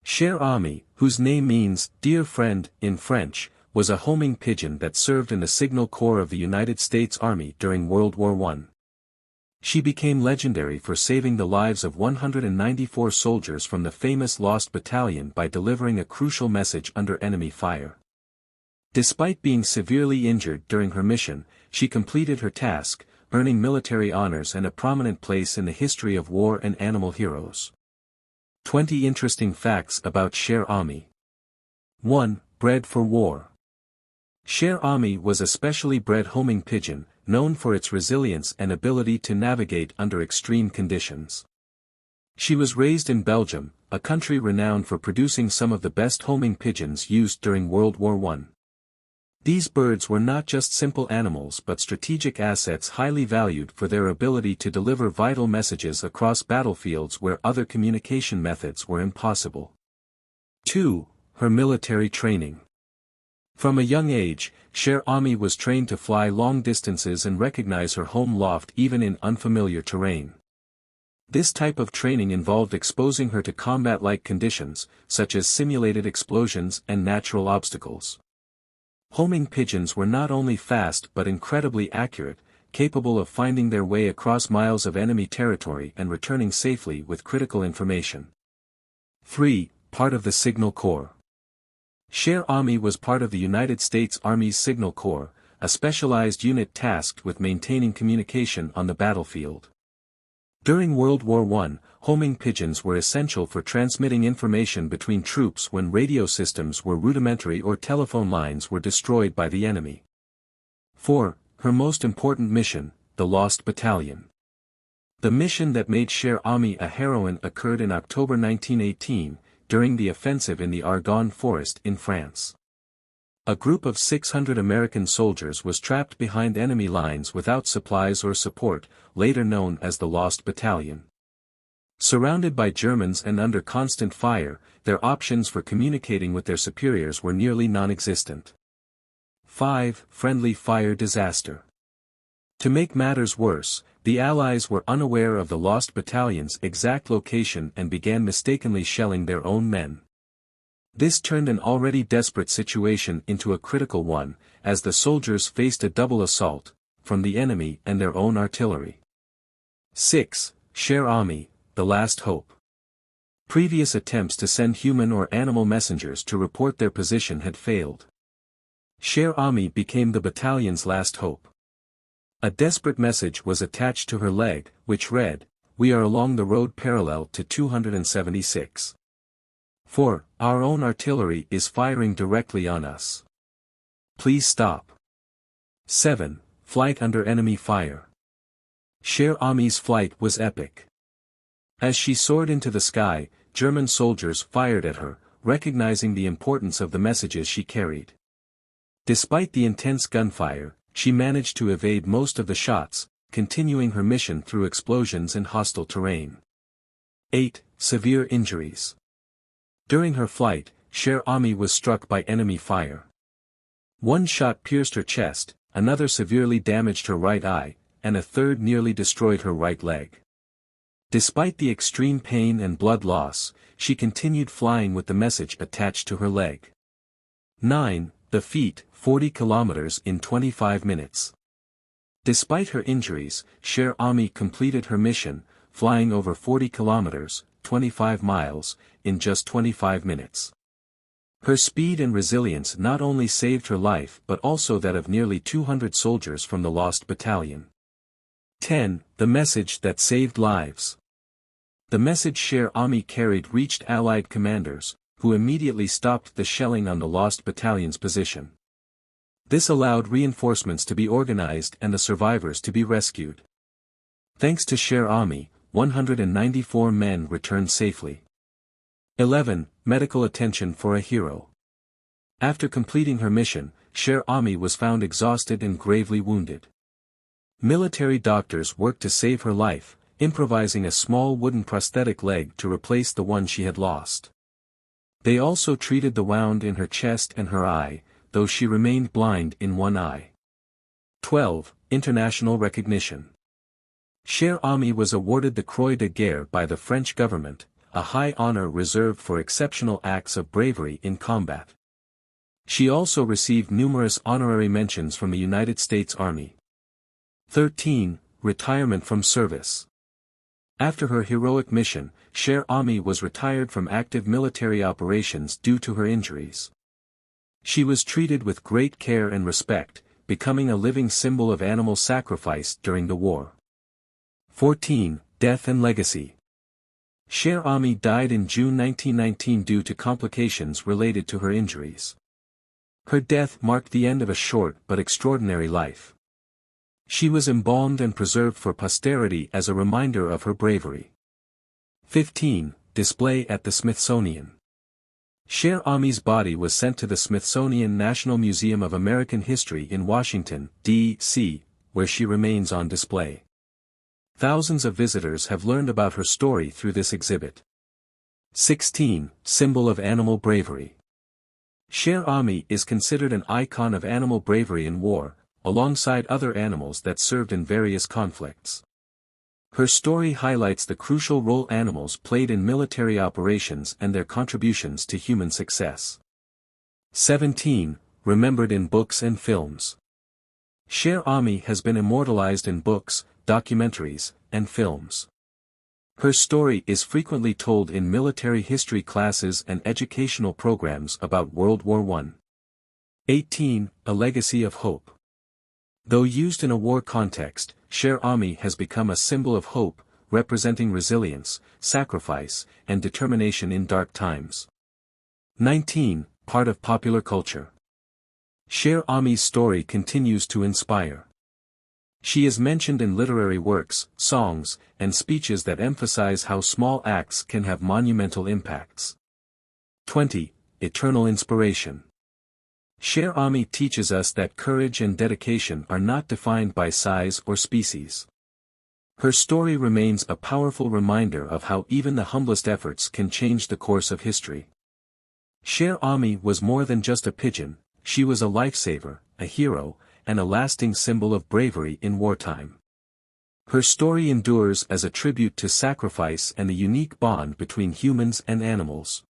Cher Ami, whose name means dear friend in French, was a homing pigeon that served in the Signal Corps of the United States Army during World War I. She became legendary for saving the lives of 194 soldiers from the famous Lost Battalion by delivering a crucial message under enemy fire. Despite being severely injured during her mission, she completed her task, earning military honors and a prominent place in the history of war and animal heroes. 20 interesting facts about Cher Ami. 1. Bred for war. Cher Ami was a specially bred homing pigeon, known for its resilience and ability to navigate under extreme conditions. She was raised in Belgium, a country renowned for producing some of the best homing pigeons used during World War I. These birds were not just simple animals but strategic assets highly valued for their ability to deliver vital messages across battlefields where other communication methods were impossible. 2. Her military training. From a young age, Cher Ami was trained to fly long distances and recognize her home loft even in unfamiliar terrain. This type of training involved exposing her to combat-like conditions, such as simulated explosions and natural obstacles. Homing pigeons were not only fast but incredibly accurate, capable of finding their way across miles of enemy territory and returning safely with critical information. 3. Part of the Signal Corps. Cher Ami was part of the United States Army's Signal Corps, a specialized unit tasked with maintaining communication on the battlefield. During World War I, homing pigeons were essential for transmitting information between troops when radio systems were rudimentary or telephone lines were destroyed by the enemy. 4. Her most important mission, the Lost Battalion. The mission that made Cher Ami a heroine occurred in October 1918, during the offensive in the Argonne Forest in France. A group of 600 American soldiers was trapped behind enemy lines without supplies or support, later known as the Lost Battalion. Surrounded by Germans and under constant fire, their options for communicating with their superiors were nearly non-existent. 5. Friendly fire disaster. To make matters worse, the Allies were unaware of the Lost Battalion's exact location and began mistakenly shelling their own men. This turned an already desperate situation into a critical one, as the soldiers faced a double assault, from the enemy and their own artillery. 6. Cher Ami, the last hope. Previous attempts to send human or animal messengers to report their position had failed. Cher Ami became the battalion's last hope. A desperate message was attached to her leg, which read, "We are along the road parallel to 276. 4. Our own artillery is firing directly on us. Please stop." 7. Flight under enemy fire. Cher Ami's flight was epic. As she soared into the sky, German soldiers fired at her, recognizing the importance of the messages she carried. Despite the intense gunfire, she managed to evade most of the shots, continuing her mission through explosions and hostile terrain. 8. Severe injuries. During her flight, Cher Ami was struck by enemy fire. One shot pierced her chest, another severely damaged her right eye, and a third nearly destroyed her right leg. Despite the extreme pain and blood loss, she continued flying with the message attached to her leg. 9. The feat, 40 kilometers in 25 minutes. Despite her injuries, Cher Ami completed her mission, flying over 40 kilometers, 25 miles, in just 25 minutes. Her speed and resilience not only saved her life but also that of nearly 200 soldiers from the Lost Battalion. 10. The message that saved lives. The message Cher Ami carried reached Allied commanders, who immediately stopped the shelling on the Lost Battalion's position. This allowed reinforcements to be organized and the survivors to be rescued. Thanks to Cher Ami, 194 men returned safely. 11. Medical attention for a hero. After completing her mission, Cher Ami was found exhausted and gravely wounded. Military doctors worked to save her life, improvising a small wooden prosthetic leg to replace the one she had lost. They also treated the wound in her chest and her eye, though she remained blind in one eye. 12. International recognition. Cher Ami was awarded the Croix de Guerre by the French government, a high honor reserved for exceptional acts of bravery in combat. She also received numerous honorary mentions from the United States Army. 13. Retirement from service. After her heroic mission, Cher was retired from active military operations due to her injuries. She was treated with great care and respect, becoming a living symbol of animal sacrifice during the war. 14. Death and legacy. Cher died in June 1919 due to complications related to her injuries. Her death marked the end of a short but extraordinary life. She was embalmed and preserved for posterity as a reminder of her bravery. 15. Display at the Smithsonian. Cher body was sent to the Smithsonian National Museum of American History in Washington, D.C., where she remains on display. Thousands of visitors have learned about her story through this exhibit. 16. Symbol of animal bravery. Cher is considered an icon of animal bravery in war, alongside other animals that served in various conflicts. Her story highlights the crucial role animals played in military operations and their contributions to human success. 17. Remembered in books and films. Cher has been immortalized in books, documentaries, and films. Her story is frequently told in military history classes and educational programs about World War I. 18. A legacy of hope. Though used in a war context, Cher has become a symbol of hope, representing resilience, sacrifice, and determination in dark times. 19. Part of popular culture. Cher story continues to inspire. She is mentioned in literary works, songs, and speeches that emphasize how small acts can have monumental impacts. 20. Eternal inspiration. Cher teaches us that courage and dedication are not defined by size or species. Her story remains a powerful reminder of how even the humblest efforts can change the course of history. Cher was more than just a pigeon, she was a lifesaver, a hero, and a lasting symbol of bravery in wartime. Her story endures as a tribute to sacrifice and the unique bond between humans and animals.